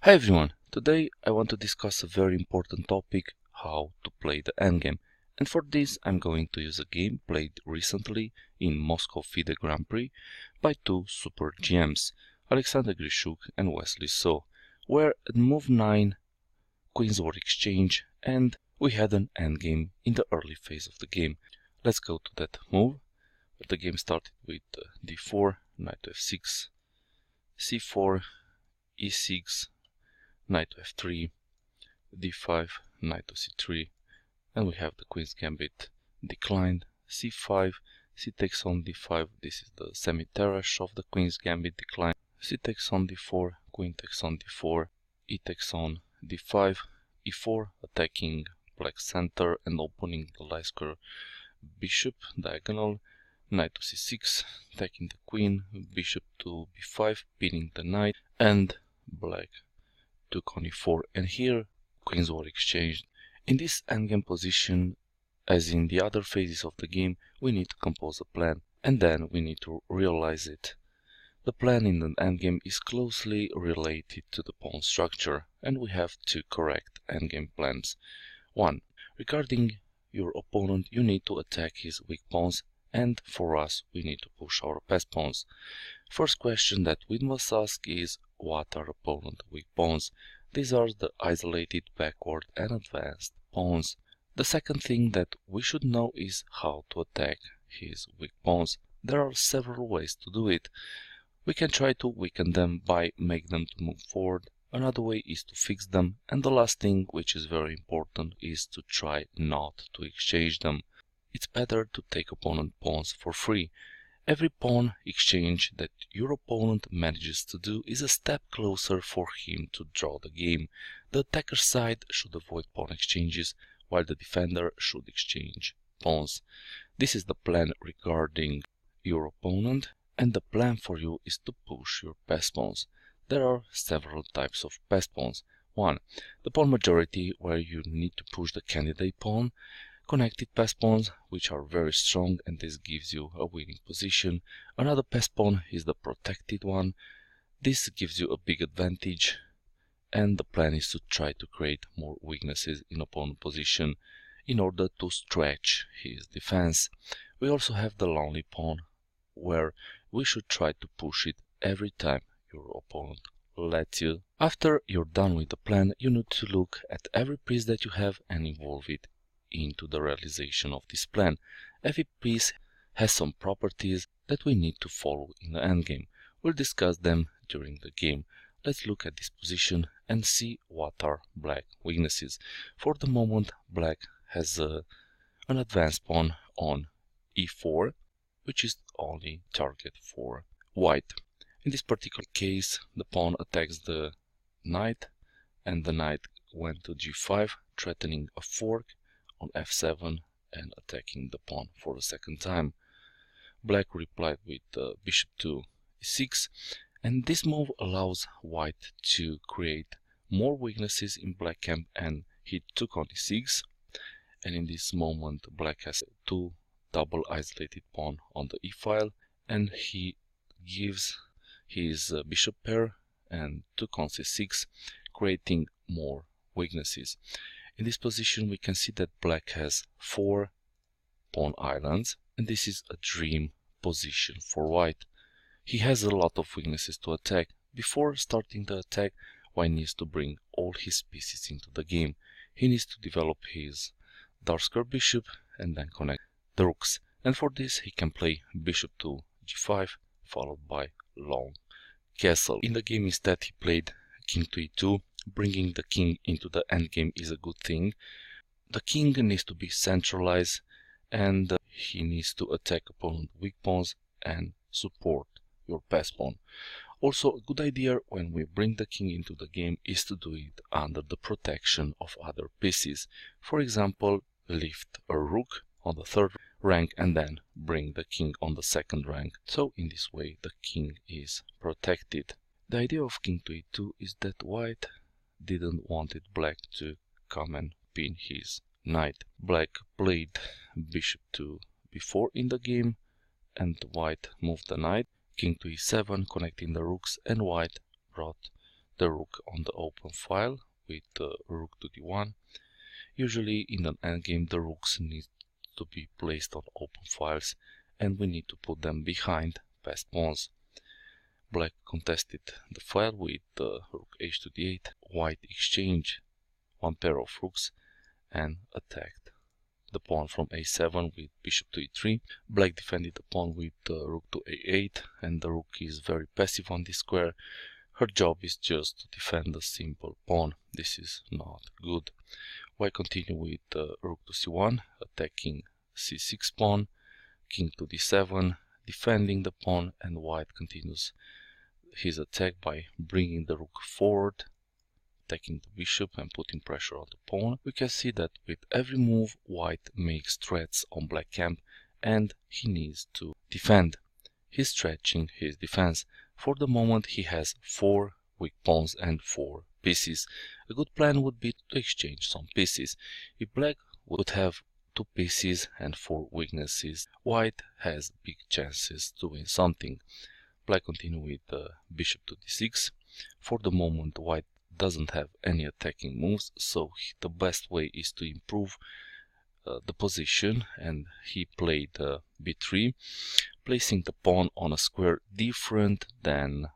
Hi everyone, today I want to discuss a very important topic, how to play the endgame. And for this I'm going to use a game played recently in Moscow FIDE Grand Prix by two super GMs, Alexander Grishuk and Wesley So, where at move 9 queens were exchanged and we had an endgame in the early phase of the game. Let's go to that move. But the game started with d4, knight to f6, c4, e6, knight to f3, d5, knight to c3, and we have the queen's gambit declined, c5, c takes on d5, this is the Semi-Tarrasch of the queen's gambit decline, c takes on d4, queen takes on d4, e takes on d5, e4, attacking black center and opening the light square bishop diagonal, knight to c6, attacking the queen, bishop to b5, pinning the knight, and black took on e4, and here queens were exchanged. In this endgame position, as in the other phases of the game, we need to compose a plan, and then we need to realize it. The plan in the endgame is closely related to the pawn structure, and we have two correct endgame plans. 1. Regarding your opponent, you need to attack his weak pawns, and for us, we need to push our best pawns. First question that we must ask is, what are opponent's weak pawns? These are the isolated backward and advanced pawns. The second thing that we should know is how to attack his weak pawns. There are several ways to do it. We can try to weaken them by making them to move forward. Another way is to fix them. And the last thing, which is very important, is to try not to exchange them. It's better to take opponent pawns for free. Every pawn exchange that your opponent manages to do is a step closer for him to draw the game. The attacker side should avoid pawn exchanges, while the defender should exchange pawns. This is the plan regarding your opponent, and the plan for you is to push your best pawns. There are several types of best pawns. 1. The pawn majority, where you need to push the candidate pawn. Connected pass pawns, which are very strong, and this gives you a winning position. Another pass pawn is the protected one. This gives you a big advantage, and the plan is to try to create more weaknesses in opponent position in order to stretch his defense. We also have the lonely pawn, where we should try to push it every time your opponent lets you. After you're done with the plan, you need to look at every piece that you have and involve it into the realization of this plan. Every piece has some properties that we need to follow in the endgame. We'll discuss them during the game. Let's look at this position and see what are black weaknesses. For the moment, black has an advanced pawn on e4, which is the only target for white. In this particular case, the pawn attacks the knight, and the knight went to g5, threatening a fork on f7 and attacking the pawn for the second time. Black replied with bishop to e6, and this move allows white to create more weaknesses in black camp, and he took on e6, and in this moment black has two double isolated pawn on the e file, and he gives his bishop pair and took on c6, creating more weaknesses. In this position, we can see that black has 4 pawn islands, and this is a dream position for white. He has a lot of weaknesses to attack. Before starting the attack, white needs to bring all his pieces into the game. He needs to develop his dark square bishop and then connect the rooks. And for this, he can play bishop to g5, followed by long castle. In the game instead, he played king to e2. Bringing the king into the endgame is a good thing. The king needs to be centralized, and he needs to attack opponent's weak pawns and support your best pawn. Also, a good idea when we bring the king into the game is to do it under the protection of other pieces. For example, lift a rook on the 3rd rank and then bring the king on the 2nd rank. So in this way the king is protected. The idea of king to e2 is that white didn't want black to come and pin his knight. Black played bishop to b4 in the game, and white moved the knight, king to e7, connecting the rooks, and white brought the rook on the open file with rook to d1. Usually in an endgame the rooks need to be placed on open files and we need to put them behind passed pawns. Black contested the file with rook h2d8. White exchanged one pair of rooks and attacked the pawn from a7 with bishop to e3. Black defended the pawn with rook to a8, and the rook is very passive on this square. Her job is just to defend a simple pawn. This is not good. White continue with rook to c1, attacking c6 pawn, king to d7, defending the pawn, and white continues his attack by bringing the rook forward, attacking the bishop and putting pressure on the pawn. We can see that with every move white makes threats on black camp and he needs to defend. He's stretching his defense. For the moment he has 4 weak pawns and 4 pieces. A good plan would be to exchange some pieces. If black would have 2 pieces and 4 weaknesses, white has big chances to win something. Black continue with bishop to d6. For the moment white doesn't have any attacking moves, so the best way is to improve the position, and he played b3, placing the pawn on a square different than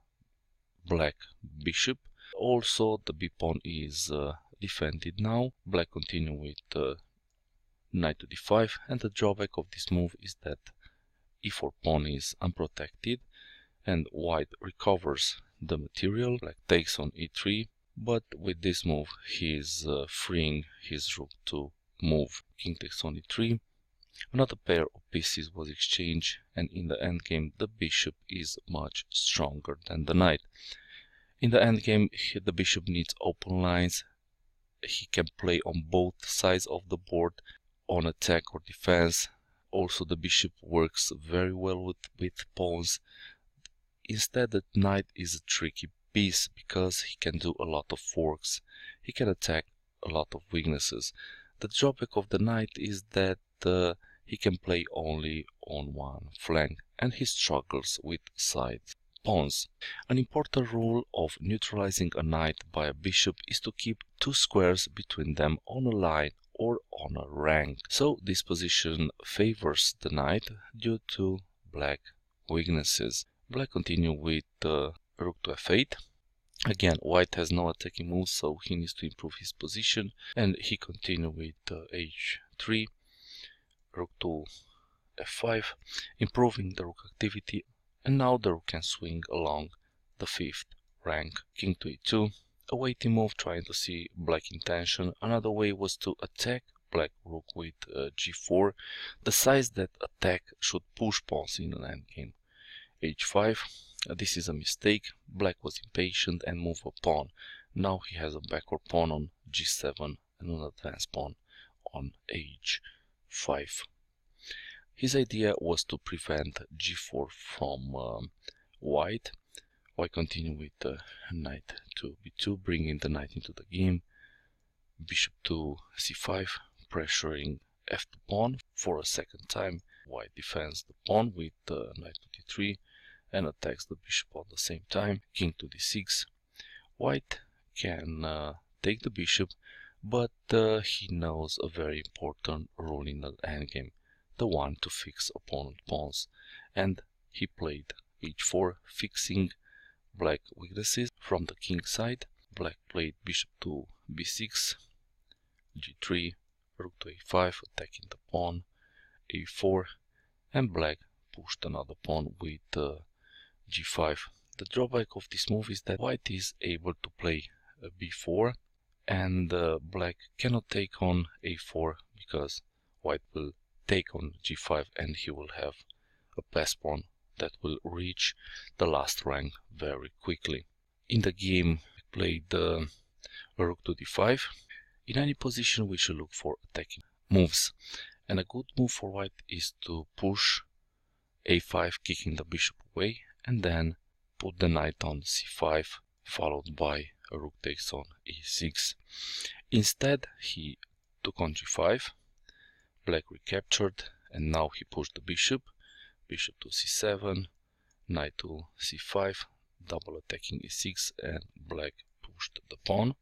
black bishop. Also the b pawn is defended now. Black continue with knight to d5, and the drawback of this move is that e4 pawn is unprotected and white recovers the material. Black takes on e3, but with this move he is freeing his rook to move. King takes on e3. Another pair of pieces was exchanged, and in the endgame the bishop is much stronger than the knight. In the endgame the bishop needs open lines. He can play on both sides of the board, on attack or defense. Also the bishop works very well with pawns. Instead the knight is a tricky piece because he can do a lot of forks. He can attack a lot of weaknesses. The drawback of the knight is that he can play only on one flank and he struggles with side pawns. An important rule of neutralizing a knight by a bishop is to keep 2 squares between them on a line or on a rank. So this position favors the knight due to black weaknesses. Black continue with rook to f8. Again, white has no attacking moves, so he needs to improve his position, and he continue with h3, rook to f5, improving the rook activity, and now the rook can swing along the 5th rank. King to e2, a waiting move trying to see black intention. Another way was to attack black rook with g4. The size that attack should push pawns in an endgame. h5. This is a mistake. Black was impatient and moved a pawn. Now he has a backward pawn on g7 and an advanced pawn on h5. His idea was to prevent g4 from white. White continue with knight to b2, bringing the knight into the game. Bishop to c5, pressuring f the pawn for a second time. White defends the pawn with knight to d3 and attacks the bishop at the same time. King to d6. White can take the bishop, but he knows a very important rule in the endgame, the one to fix opponent pawns, and he played h4, fixing black weaknesses from the king side. Black played bishop to b6, g3, rook to a5, attacking the pawn, a4, and black pushed another pawn with g5. The drawback of this move is that white is able to play b4 and black cannot take on a4 because white will take on g5 and he will have a passed pawn that will reach the last rank very quickly. In the game we played rook to d5. In any position we should look for attacking moves, and a good move for white is to push a5, kicking the bishop away, and then put the knight on c5, followed by a rook takes on e6. Instead he took on g5, black recaptured, and now he pushed the bishop, bishop to c7, knight to c5, double attacking e6, and black pushed the pawn.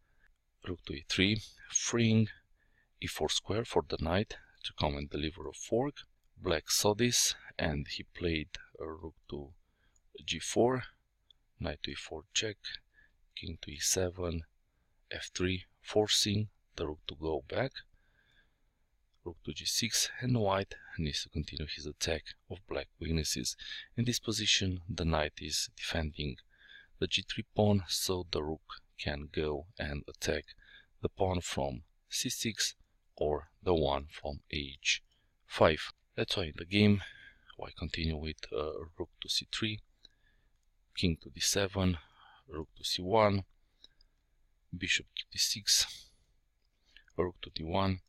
Rook to e3, freeing e4 square for the knight to come and deliver a fork. Black saw this and he played a rook to g4, knight to e4 check, king to e7, f3, forcing the rook to go back, rook to g6, and white needs to continue his attack of black weaknesses. In this position the knight is defending the g3 pawn, so the rook can go and attack the pawn from c6 or the one from h5. That's why in the game white continue with rook to c3, king to d7, rook to c1, bishop to d6, rook to d1,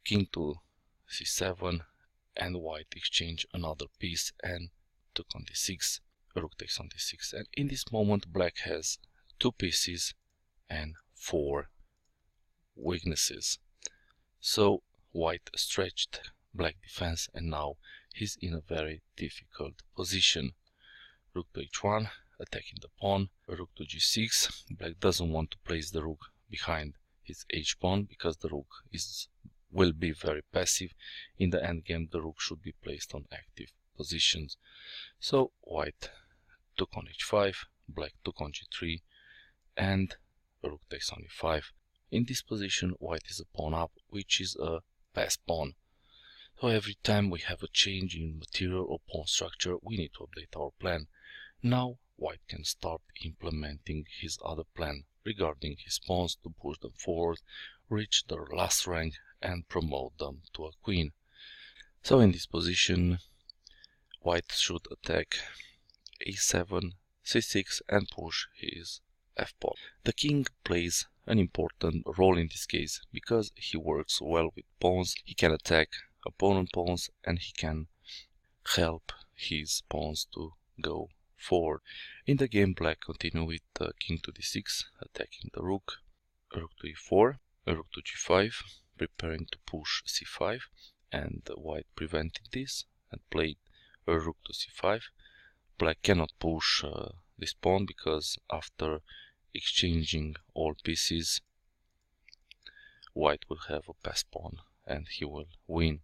king to c7, and white exchange another piece and took on d6, rook takes on d6, and in this moment black has 2 pieces and 4 weaknesses. So white stretched black defense and now he's in a very difficult position. Rook to h1, attacking the pawn, rook to g6. Black doesn't want to place the rook behind his h pawn because the rook will be very passive. In the endgame the rook should be placed on active positions. So white took on h5, black took on g3, and rook takes on e5. In this position white is a pawn up, which is a pass pawn. So every time we have a change in material or pawn structure, we need to update our plan. Now white can start implementing his other plan regarding his pawns to push them forward, reach their last rank and promote them to a queen. So in this position white should attack a7, c6 and push his f-pawn. The king plays an important role in this case because he works well with pawns. He can attack opponent pawns and he can help his pawns to go forward. In the game black continue with king to d6, attacking the rook, rook to e4, rook to g5, preparing to push c5, and white prevented this and played a rook to c5. Black cannot push this pawn because after exchanging all pieces white will have a pass pawn and he will win.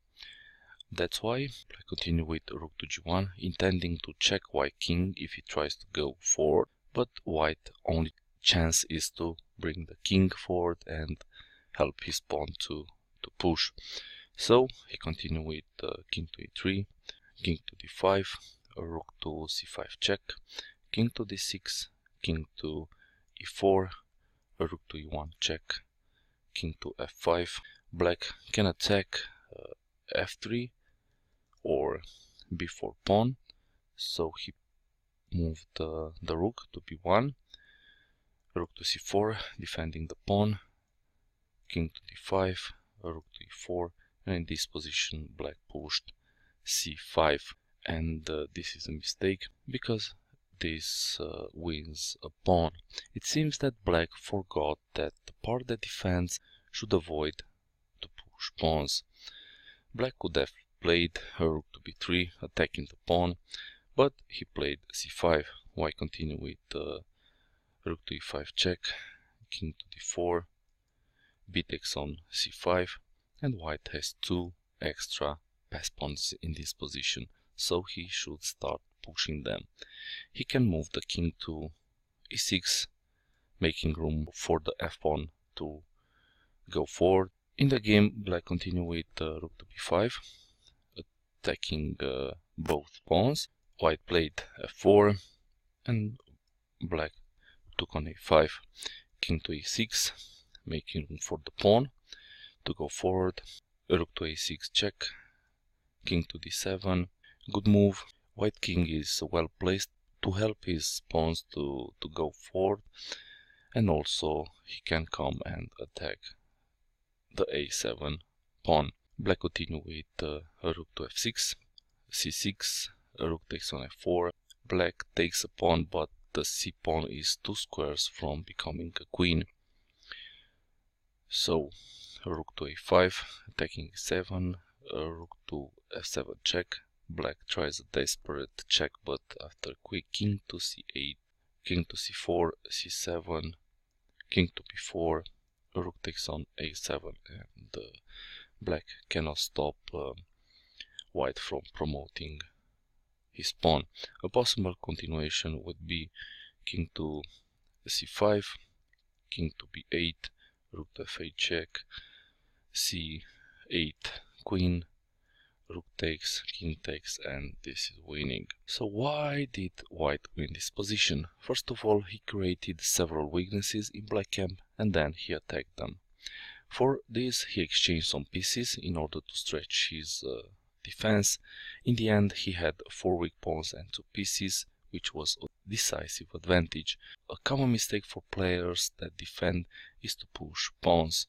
That's why black continue with rook to g1, intending to check white king if he tries to go forward, but white only chance is to bring the king forward and help his pawn to push. So he continue with king to e3, king to d5, rook to c5 check, king to d6, king to e4, rook to e1 check, king to f5. Black can attack f3 or b4 pawn, so he moved the rook to b1, rook to c4, defending the pawn, king to d5, rook to e4, and in this position black pushed c5, and this is a mistake because this wins a pawn. It seems that black forgot that the part that defends should avoid to push pawns. Black could have played a rook to b3, attacking the pawn, but he played c5. White continue with rook to e5 check, king to d4, b takes on c5, and white has 2 extra pass pawns in this position, so he should start pushing them. He can move the king to e6, making room for the f-pawn to go forward. In the game black continue with rook to b5, attacking both pawns. White played f4 and black took on a5, king to e6, making room for the pawn to go forward, rook to a6 check, king to d7, good move. White king is well placed to help his pawns to go forward, and also he can come and attack the a7 pawn. Black continue with rook to f6, c6, rook takes on f4. Black takes a pawn, but the c pawn is 2 squares from becoming a queen. So rook to a5, attacking e7, rook to f7 check. Black tries a desperate check, but after quick king to c8, king to c4, c7, King to b4, rook takes on a7, and black cannot stop white from promoting his pawn. A possible continuation would be king to c5, king to b8, rook to f8 check, c8 queen, rook takes, king takes, and this is winning. So why did white win this position? First of all, he created several weaknesses in black camp and then he attacked them. For this, he exchanged some pieces in order to stretch his defense. In the end, he had 4 weak pawns and 2 pieces, which was a decisive advantage. A common mistake for players that defend is to push pawns.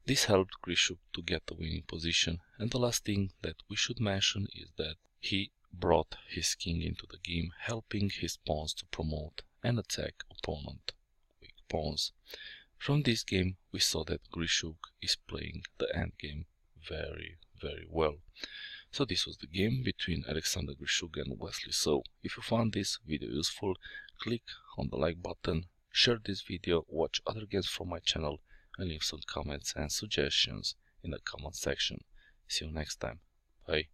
This helped Grishuk to get the winning position, and the last thing that we should mention is that he brought his king into the game, helping his pawns to promote and attack opponent weak pawns. From this game we saw that Grishuk is playing the endgame very well. So this was the game between Alexander Grishuk and Wesley So. If you found this video useful, click on the like button, share this video, watch other games from my channel, and leave some comments and suggestions in the comment section. See you next time. Bye.